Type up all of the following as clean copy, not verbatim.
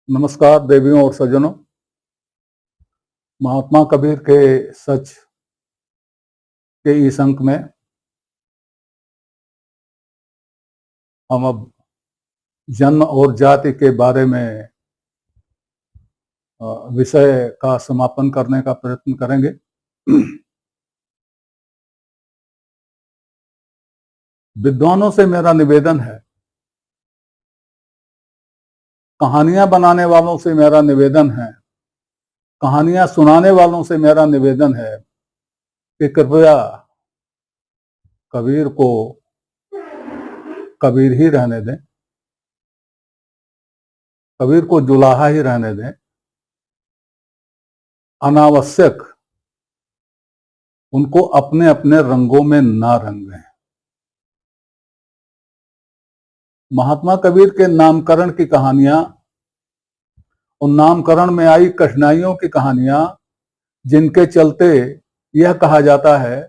नमस्कार देवियों और सज्जनों। महात्मा कबीर के सच के इस अंक में हम अब जन्म और जाति के बारे में विषय का समापन करने का प्रयत्न करेंगे। विद्वानों से मेरा निवेदन है, कहानियां बनाने वालों से मेरा निवेदन है, कहानियां सुनाने वालों से मेरा निवेदन है कि कृपया कबीर को कबीर ही रहने दें, कबीर को जुलाहा ही रहने दें। अनावश्यक उनको अपने अपने रंगों में ना रंगें। महात्मा कबीर के नामकरण की कहानियां और नामकरण में आई कठिनाइयों की कहानियां, जिनके चलते यह कहा जाता है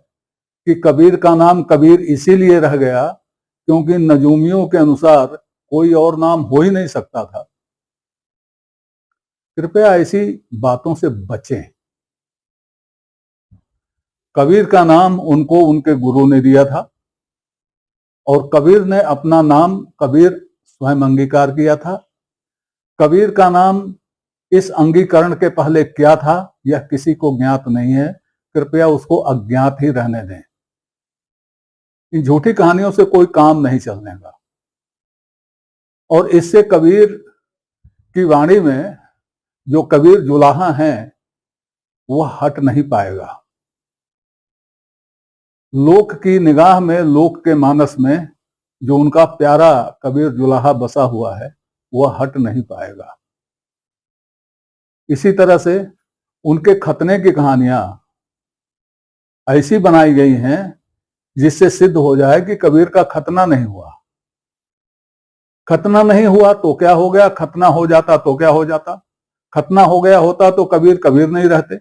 कि कबीर का नाम कबीर इसीलिए रह गया क्योंकि नजूमियों के अनुसार कोई और नाम हो ही नहीं सकता था। कृपया ऐसी बातों से बचें। कबीर का नाम उनको उनके गुरु ने दिया था और कबीर ने अपना नाम कबीर स्वयं अंगीकार किया था। कबीर का नाम इस अंगीकरण के पहले क्या था यह किसी को ज्ञात नहीं है। कृपया उसको अज्ञात ही रहने दें। इन झूठी कहानियों से कोई काम नहीं चलने का और इससे कबीर की वाणी में जो कबीर जुलाहा हैं वह हट नहीं पाएगा। लोक की निगाह में, लोक के मानस में जो उनका प्यारा कबीर जुलाहा बसा हुआ है वह हट नहीं पाएगा। इसी तरह से उनके खतने की कहानियां ऐसी बनाई गई हैं जिससे सिद्ध हो जाए कि कबीर का खतना नहीं हुआ। खतना नहीं हुआ तो क्या हो गया, खतना हो जाता तो क्या हो जाता, खतना हो गया होता तो कबीर कबीर नहीं रहते।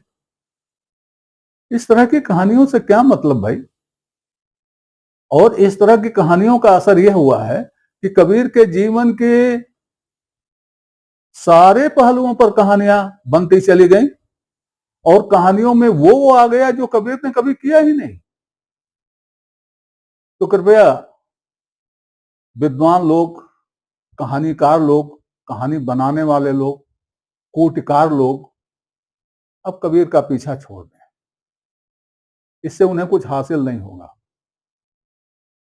इस तरह की कहानियों से क्या मतलब भाई। और इस तरह की कहानियों का असर यह हुआ है कि कबीर के जीवन के सारे पहलुओं पर कहानियां बनती चली गई और कहानियों में वो आ गया जो कबीर ने कभी किया ही नहीं। तो कृपया विद्वान लोग, कहानीकार लोग, कहानी बनाने वाले लोग, कोटिकार लोग अब कबीर का पीछा छोड़ दें। इससे उन्हें कुछ हासिल नहीं होगा।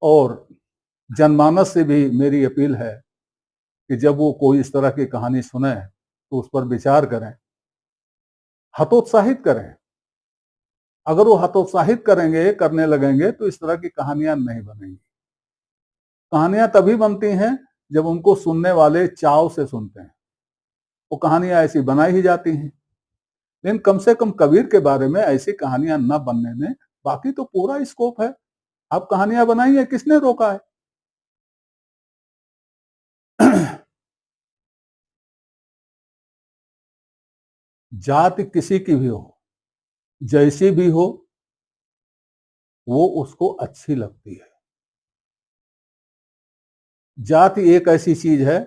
और जनमानस से भी मेरी अपील है कि जब वो कोई इस तरह की कहानी सुने तो उस पर विचार करें, हतोत्साहित करें। अगर वो हतोत्साहित करेंगे, करने लगेंगे तो इस तरह की कहानियां नहीं बनेंगी। कहानियां तभी बनती हैं जब उनको सुनने वाले चाव से सुनते हैं। वो कहानियां ऐसी बनाई ही जाती हैं। लेकिन कम से कम कबीर के बारे में ऐसी कहानियां न बनने में, बाकी तो पूरा स्कोप है। आप कहानियां बनाइए, किसने रोका है। जाति किसी की भी हो, जैसी भी हो, वो उसको अच्छी लगती है। जाति एक ऐसी चीज है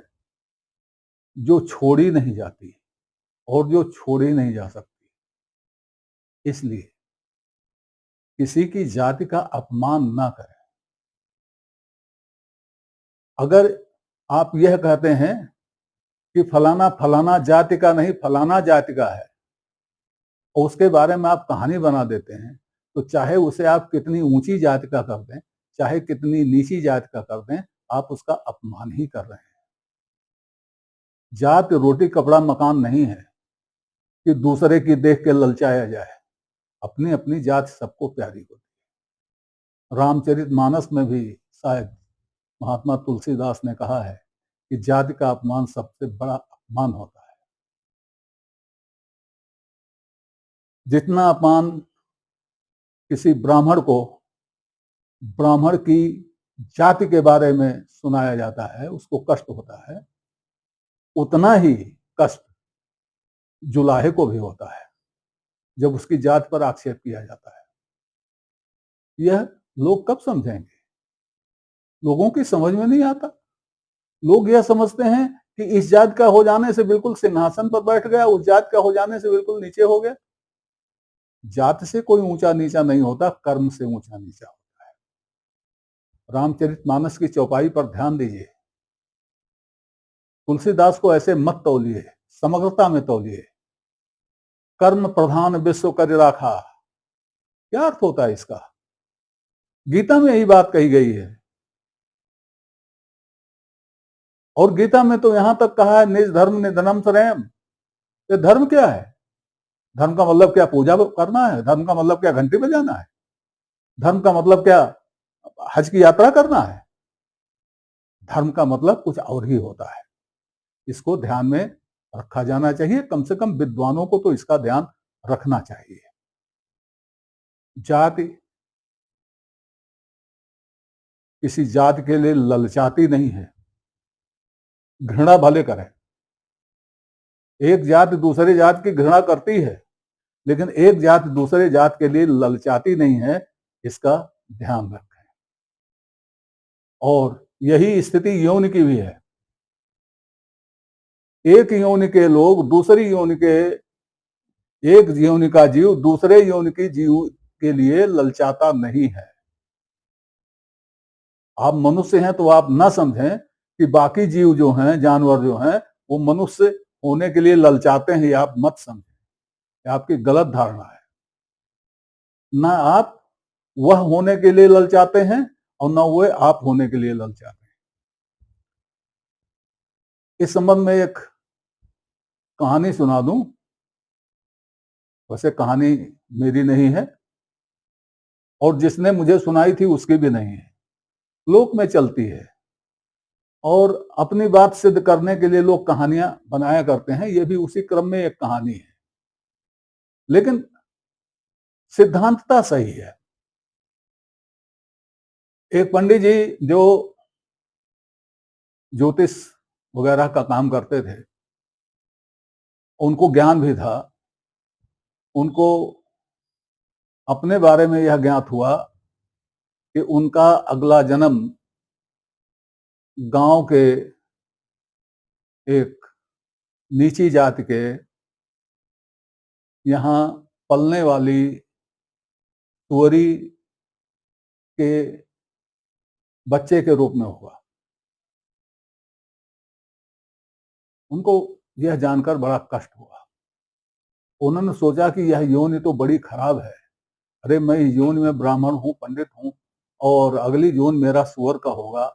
जो छोड़ी नहीं जाती और जो छोड़ी नहीं जा सकती। इसलिए किसी की जाति का अपमान ना करें। अगर आप यह कहते हैं कि फलाना फलाना जाति का नहीं, फलाना जाति का है, और उसके बारे में आप कहानी बना देते हैं, तो चाहे उसे आप कितनी ऊंची जाति का कर दें, चाहे कितनी नीची जाति का कर दें, आप उसका अपमान ही कर रहे हैं। जात रोटी कपड़ा मकान नहीं है कि दूसरे की देख के ललचाया जाए। अपनी अपनी जात सबको प्यारी होती है। रामचरितमानस में भी शायद महात्मा तुलसीदास ने कहा है कि जाति का अपमान सबसे बड़ा अपमान होता है। जितना अपमान किसी ब्राह्मण को ब्राह्मण की जाति के बारे में सुनाया जाता है, उसको कष्ट होता है, उतना ही कष्ट जुलाहे को भी होता है जब उसकी जात पर आक्षेप किया जाता है। यह लोग कब समझेंगे। लोगों की समझ में नहीं आता। लोग यह समझते हैं कि इस जात का हो जाने से बिल्कुल सिंहासन पर बैठ गया, उस जात का हो जाने से बिल्कुल नीचे हो गया। जात से कोई ऊंचा नीचा नहीं होता, कर्म से ऊंचा नीचा होता है। रामचरितमानस की चौपाई पर ध्यान दीजिए। तुलसीदास को ऐसे मत तौलिए, समग्रता में तौलिए। कर्म प्रधान विश्व कर राखा, क्या अर्थ होता है इसका? गीता में यही बात कही गई है। और गीता में तो यहां तक कहा है, निज धर्म निधनम श्रेयम। ये धर्म क्या है? धर्म का मतलब क्या पूजा करना है? धर्म का मतलब क्या घंटी बजाना है? धर्म का मतलब क्या हज की यात्रा करना है? धर्म का मतलब कुछ और ही होता है। इसको ध्यान में रखा जाना चाहिए। कम से कम विद्वानों को तो इसका ध्यान रखना चाहिए। जाति किसी जाति के लिए ललचाती नहीं है। घृणा भले करे, एक जाति दूसरे जाति की घृणा करती है, लेकिन एक जाति दूसरे जाति के लिए ललचाती नहीं है, इसका ध्यान रखें। और यही स्थिति यौन की भी है। एक योनि के लोग दूसरी योनि के, एक योनि का जीव दूसरे योनि की जीव के लिए ललचाता नहीं है। आप मनुष्य हैं तो आप ना समझें कि बाकी जीव जो हैं, जानवर जो हैं, वो मनुष्य होने के लिए ललचाते हैं। ये आप मत समझें, आपकी गलत धारणा है। ना आप वह होने के लिए ललचाते हैं और ना वह आप होने के लिए ललचाते हैं। इस संबंध में एक कहानी सुना दूं। वैसे कहानी मेरी नहीं है और जिसने मुझे सुनाई थी उसकी भी नहीं है, लोक में चलती है। और अपनी बात सिद्ध करने के लिए लोग कहानियां बनाया करते हैं। ये भी उसी क्रम में एक कहानी है, लेकिन सिद्धांतता सही है। एक पंडित जी जो ज्योतिष वगैरह का काम करते थे, उनको ज्ञान भी था। उनको अपने बारे में यह ज्ञात हुआ कि उनका अगला जन्म गांव के एक नीची जाति के यहाँ पलने वाली तुअरी के बच्चे के रूप में होगा। उनको यह जानकर बड़ा कष्ट हुआ। उन्होंने सोचा कि यह योनि तो बड़ी खराब है। अरे मैं इस योनि में ब्राह्मण हूँ, पंडित हूँ, और अगली योनि मेरा सुअर का होगा।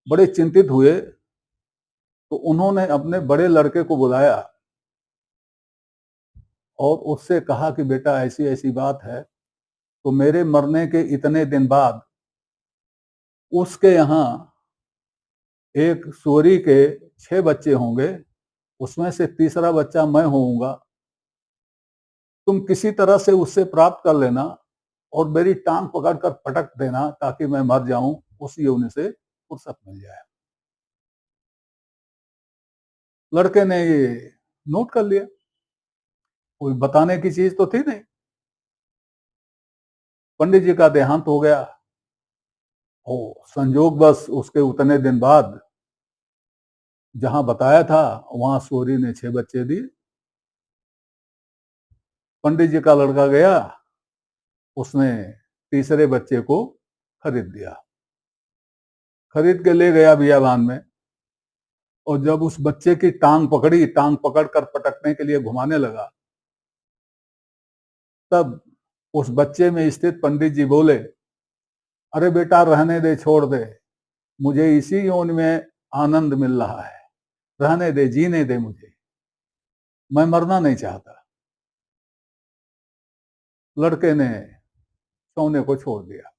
बड़े चिंतित हुए तो उन्होंने अपने बड़े लड़के को बुलाया और उससे कहा कि बेटा ऐसी ऐसी बात है, तो मेरे मरने के इतने दिन बाद उसके यहाँ एक सूरी के 6 बच्चे होंगे, उसमें से तीसरा बच्चा मैं होऊंगा। तुम किसी तरह से उससे प्राप्त कर लेना और मेरी टांग पकड़कर पटक देना ताकि मैं मर जाऊं, उस योनि से फुर्सत मिल जाए। लड़के ने ये नोट कर लिया। कोई बताने की चीज तो थी नहीं। पंडित जी का देहांत हो गया। ओ संजोग बस उसके उतने दिन बाद जहां बताया था वहां सूरी ने 6 बच्चे दिए। पंडित जी का लड़का गया, उसने तीसरे बच्चे को खरीद दिया, खरीद के ले गया बियाबान में। और जब उस बच्चे की टांग पकड़ी, टांग पकड़कर पटकने के लिए घुमाने लगा, तब उस बच्चे में स्थित पंडित जी बोले, अरे बेटा रहने दे, छोड़ दे, मुझे इसी योनि में आनंद मिल रहा है, रहने दे, जीने दे मुझे, मैं मरना नहीं चाहता। लड़के ने सोने को छोड़ दिया।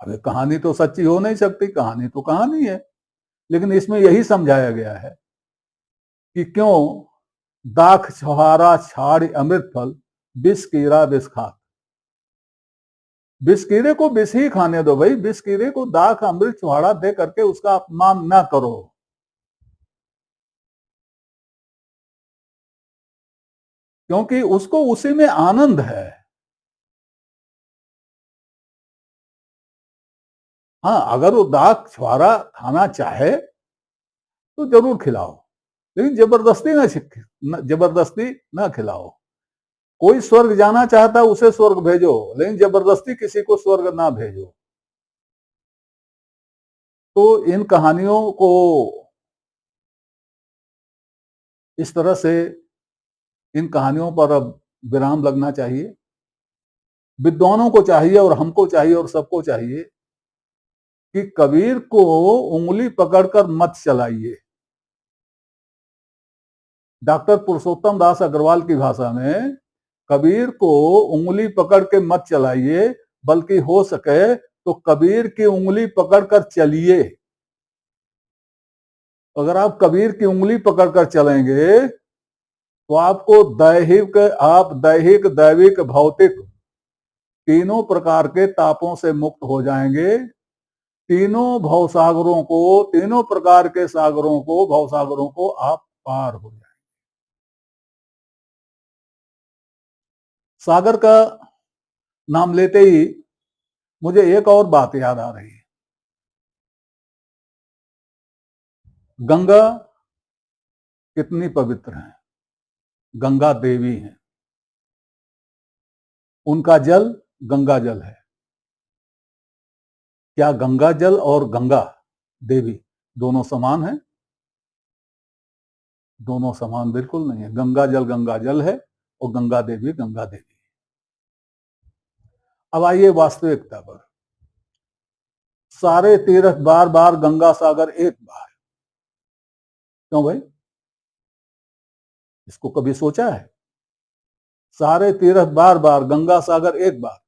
अबे कहानी तो सच्ची हो नहीं सकती, कहानी तो कहानी है, लेकिन इसमें यही समझाया गया है कि क्यों दाख छुहारा छाड़ अमृत फल, विष कीड़ा विष खा। विष कीड़े को विष ही खाने दो भाई, विष कीड़े को दाख अमृत छुहाड़ा दे करके उसका अपमान ना करो। क्योंकि उसको उसी में आनंद है। हाँ, अगर वो दाग छुहारा खाना चाहे तो जरूर खिलाओ, लेकिन जबरदस्ती ना खिलाओ। कोई स्वर्ग जाना चाहता है उसे स्वर्ग भेजो, लेकिन जबरदस्ती किसी को स्वर्ग ना भेजो। तो इन कहानियों को इस तरह से, इन कहानियों पर अब विराम लगना चाहिए। विद्वानों को चाहिए और हमको चाहिए और सबको चाहिए कि कबीर को उंगली पकड़कर मत चलाइए। डॉक्टर पुरुषोत्तम दास अग्रवाल की भाषा में, कबीर को उंगली पकड़ के मत चलाइए, बल्कि हो सके तो कबीर की उंगली पकड़कर चलिए। अगर आप कबीर की उंगली पकड़कर चलेंगे तो आपको दैहिक, दैविक, भौतिक तीनों प्रकार के तापों से मुक्त हो जाएंगे। तीनों प्रकार के भवसागरों को आप पार हो जाएंगे। सागर का नाम लेते ही मुझे एक और बात याद आ रही है। गंगा कितनी पवित्र है, गंगा देवी है, उनका जल गंगा जल है। क्या गंगा जल और गंगा देवी दोनों समान है? दोनों समान बिल्कुल नहीं है। गंगा जल है और गंगा देवी है। अब आइए वास्तविकता पर। सारे तीर्थ बार बार, गंगा सागर एक बार, क्यों भाई? इसको कभी सोचा है? सारे तीर्थ बार बार, गंगा सागर एक बार।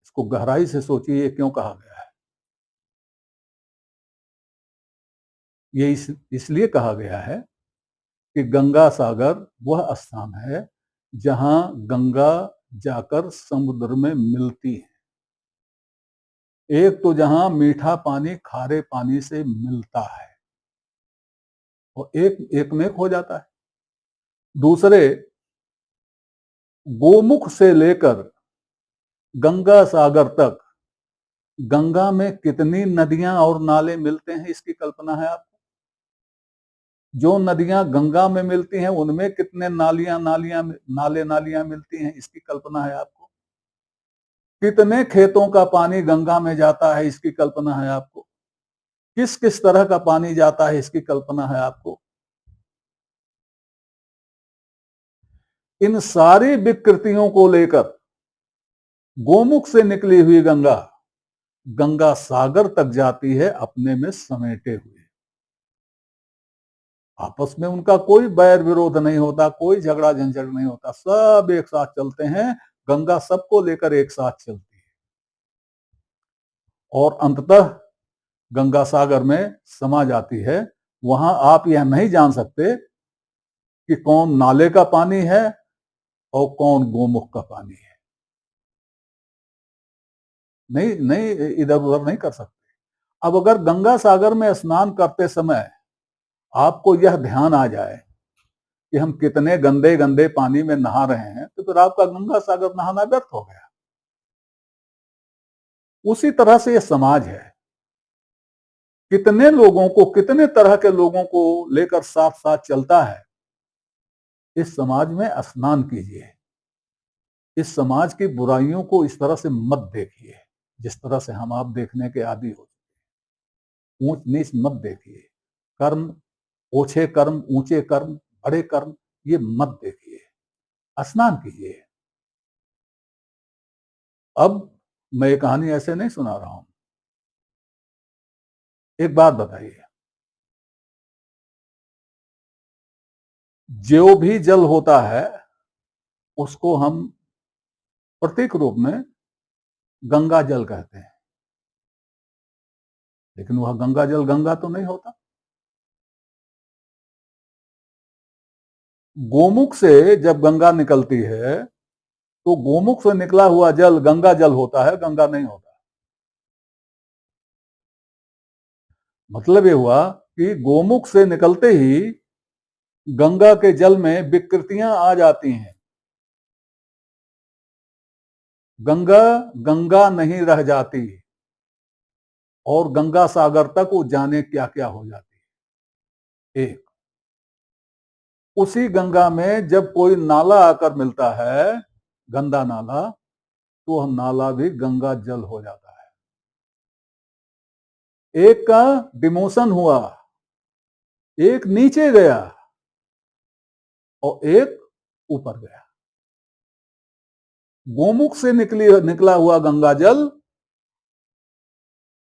इसको गहराई से सोचिए, क्यों कहा गया है? ये इसलिए कहा गया है कि गंगा सागर वह स्थान है जहां गंगा जाकर समुद्र में मिलती है। एक तो जहां मीठा पानी खारे पानी से मिलता है और एक में एक हो जाता है। दूसरे, गोमुख से लेकर गंगा सागर तक गंगा में कितनी नदियां और नाले मिलते हैं, इसकी कल्पना है आपको? जो नदियां गंगा में मिलती हैं उनमें कितने नाले नालियां मिलती हैं, इसकी कल्पना है आपको? कितने खेतों का पानी गंगा में जाता है, इसकी कल्पना है आपको? किस किस तरह का पानी जाता है, इसकी कल्पना है आपको? इन सारी विकृतियों को लेकर गोमुख से निकली हुई गंगा गंगा सागर तक जाती है, अपने में समेटे हुए। आपस में उनका कोई बैर विरोध नहीं होता, कोई झगड़ा झंझट नहीं होता, सब एक साथ चलते हैं। गंगा सबको लेकर एक साथ चलती है और अंततः गंगा सागर में समा जाती है। वहां आप यह नहीं जान सकते कि कौन नाले का पानी है और कौन गोमुख का पानी है। नहीं नहीं, इधर उधर नहीं कर सकते। अब अगर गंगा सागर में स्नान करते समय आपको यह ध्यान आ जाए कि हम कितने गंदे गंदे पानी में नहा रहे हैं, तो फिर आपका गंगा सागर नहाना व्यर्थ हो गया। उसी तरह से यह समाज है। कितने लोगों को, कितने तरह के लोगों को लेकर साथ साथ चलता है। इस समाज में स्नान कीजिए। इस समाज की बुराइयों को इस तरह से मत देखिए जिस तरह से हम आप देखने के आदी हो। ऊंच नीच मत देखिए। कर्म, ओछे कर्म, ऊंचे कर्म, बड़े कर्म, ये मत देखिए। स्नान कीजिए। अब मैं ये कहानी ऐसे नहीं सुना रहा हूं। एक बात बताइए, जो भी जल होता है उसको हम प्रतीक रूप में गंगा जल कहते हैं, लेकिन वह गंगा जल गंगा तो नहीं होता। गोमुख से जब गंगा निकलती है तो गोमुख से निकला हुआ जल गंगा जल होता है, गंगा नहीं होता। मतलब ये हुआ कि गोमुख से निकलते ही गंगा के जल में विकृतियां आ जाती हैं। गंगा गंगा नहीं रह जाती। और गंगा सागर तक वो जाने क्या क्या हो जाती है। एक उसी गंगा में जब कोई नाला आकर मिलता है, गंदा नाला, तो वह नाला भी गंगा जल हो जाता है। एक का डिमोशन हुआ, एक नीचे गया और एक ऊपर गया। गोमुख से निकला हुआ गंगा जल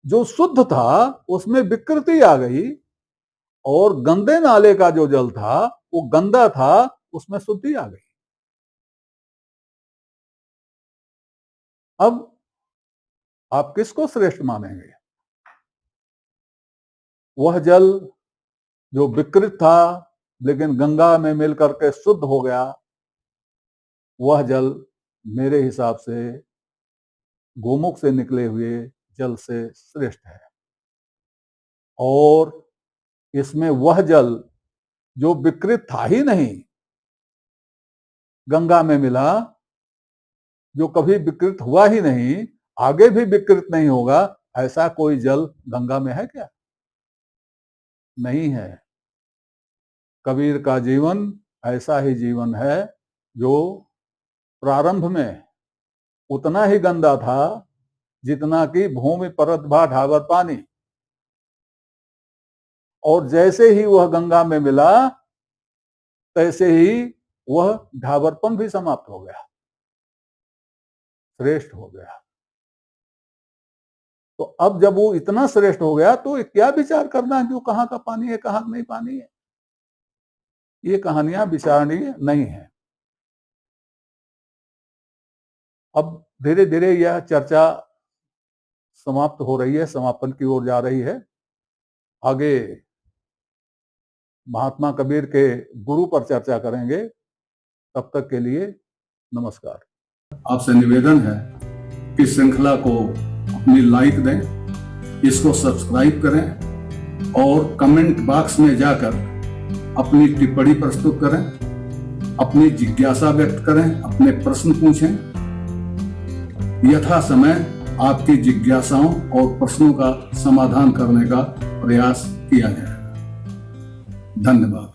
जो शुद्ध था उसमें विकृति आ गई, और गंदे नाले का जो जल था वो गंदा था, उसमें शुद्धि आ गई। अब आप किसको श्रेष्ठ मानेंगे? वह जल जो विकृत था लेकिन गंगा में मिलकर के शुद्ध हो गया, वह जल मेरे हिसाब से गोमुख से निकले हुए जल से श्रेष्ठ है। और इसमें वह जल जो विकृत था ही नहीं, गंगा में मिला, जो कभी विकृत हुआ ही नहीं, आगे भी विकृत नहीं होगा, ऐसा कोई जल गंगा में है क्या? नहीं है। कबीर का जीवन ऐसा ही जीवन है जो प्रारंभ में उतना ही गंदा था जितना कि भूमि परत भा ढाबर पानी, और जैसे ही वह गंगा में मिला तैसे ही वह ढाबरपन भी समाप्त हो गया, श्रेष्ठ हो गया। तो अब जब वो इतना श्रेष्ठ हो गया तो क्या विचार करना है कि वो कहाँ का पानी है, कहाँ नहीं पानी है? ये कहानियां विचारणीय नहीं है। अब धीरे धीरे यह चर्चा समाप्त हो रही है, समापन की ओर जा रही है। आगे महात्मा कबीर के गुरु पर चर्चा करेंगे। तब तक के लिए नमस्कार। आपसे निवेदन है कि श्रृंखला को अपनी लाइक दें, इसको सब्सक्राइब करें और कमेंट बॉक्स में जाकर अपनी टिप्पणी प्रस्तुत करें, अपनी जिज्ञासा व्यक्त करें, अपने प्रश्न पूछें। यथा समय आपकी जिज्ञासाओं और प्रश्नों का समाधान करने का प्रयास किया जाएगा। धन्यवाद।